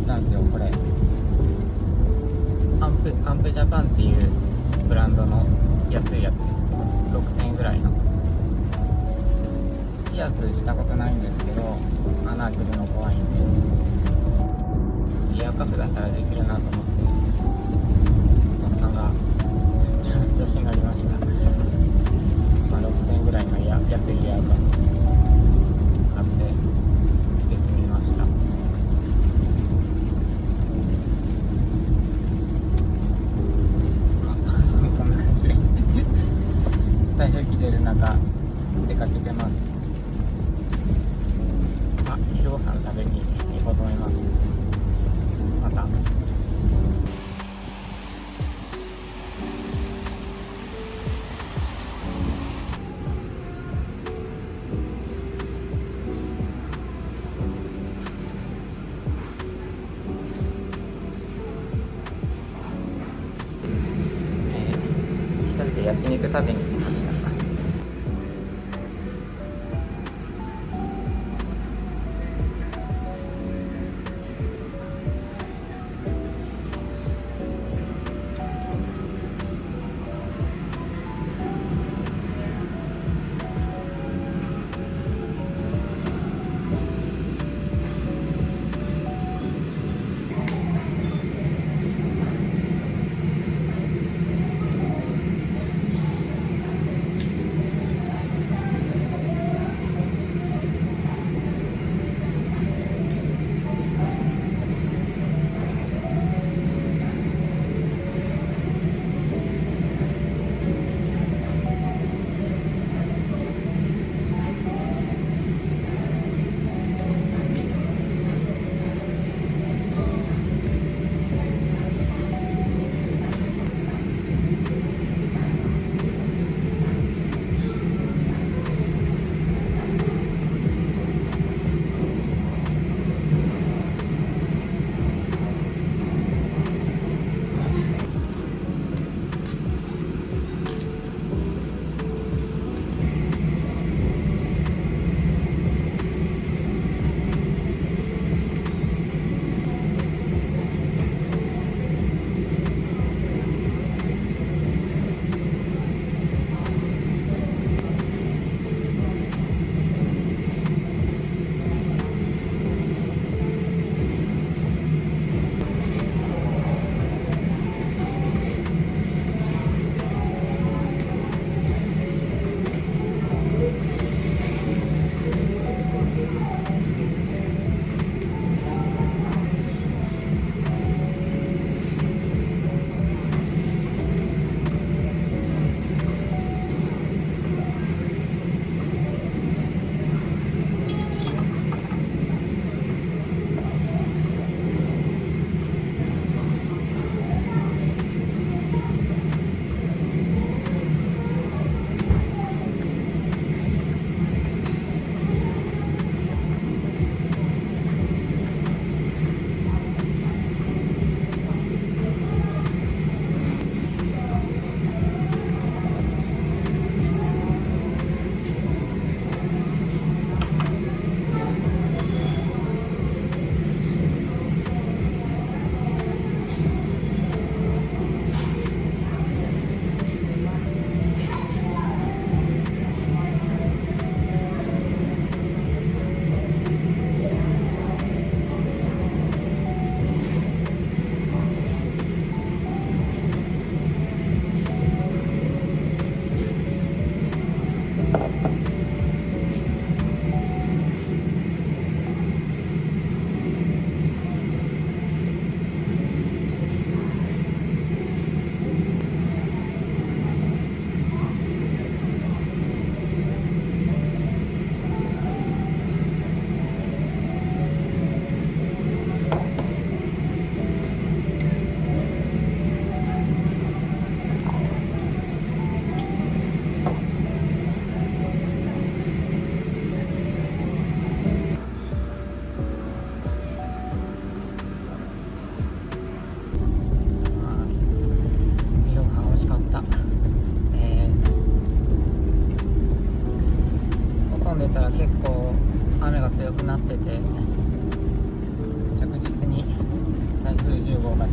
ったんですよ。これアンプジャパンっていうブランドの安いやつですけど、6000円ぐらいの。ピアスしたことないんですけど、穴開けるの怖いんで、イヤーカフだったらできるなと思って、おっさんが調子に乗りました。6000円ぐらいの安いイヤーカフ買ってつけてみました。そんな感じで台風来てる中出かけてます。昼ご飯食べに行こうと思います。また。一人で焼肉食べに来ました。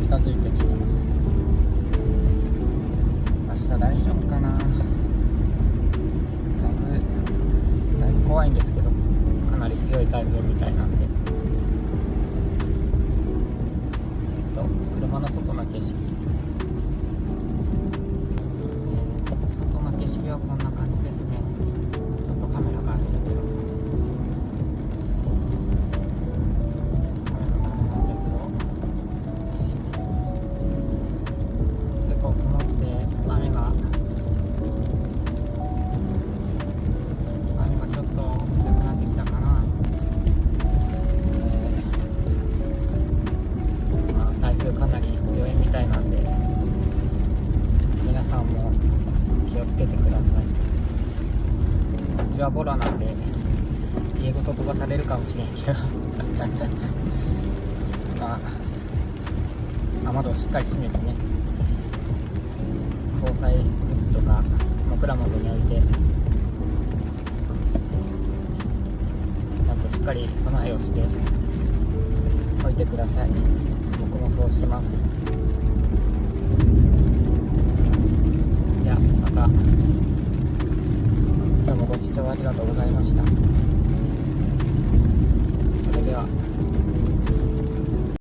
近づいてきてます。明日大丈夫かな。だいぶ怖いんですけど、かなり強い台風みたいなんで、車の外の景色、外の景色はこんな感じですね。ちょっとカメラがあれだけど、結構曇って雨がちょっと強くなってきたかな。台風かなり強いみたいなんで、皆さんも気をつけてください。うちはボラなんで家ごと飛ばされるかもしれんけど雨戸をしっかり閉めてね、防災グッズとか枕元に置いて、ちゃんとしっかり備えをしておいてください。僕もそうします。じゃあまた。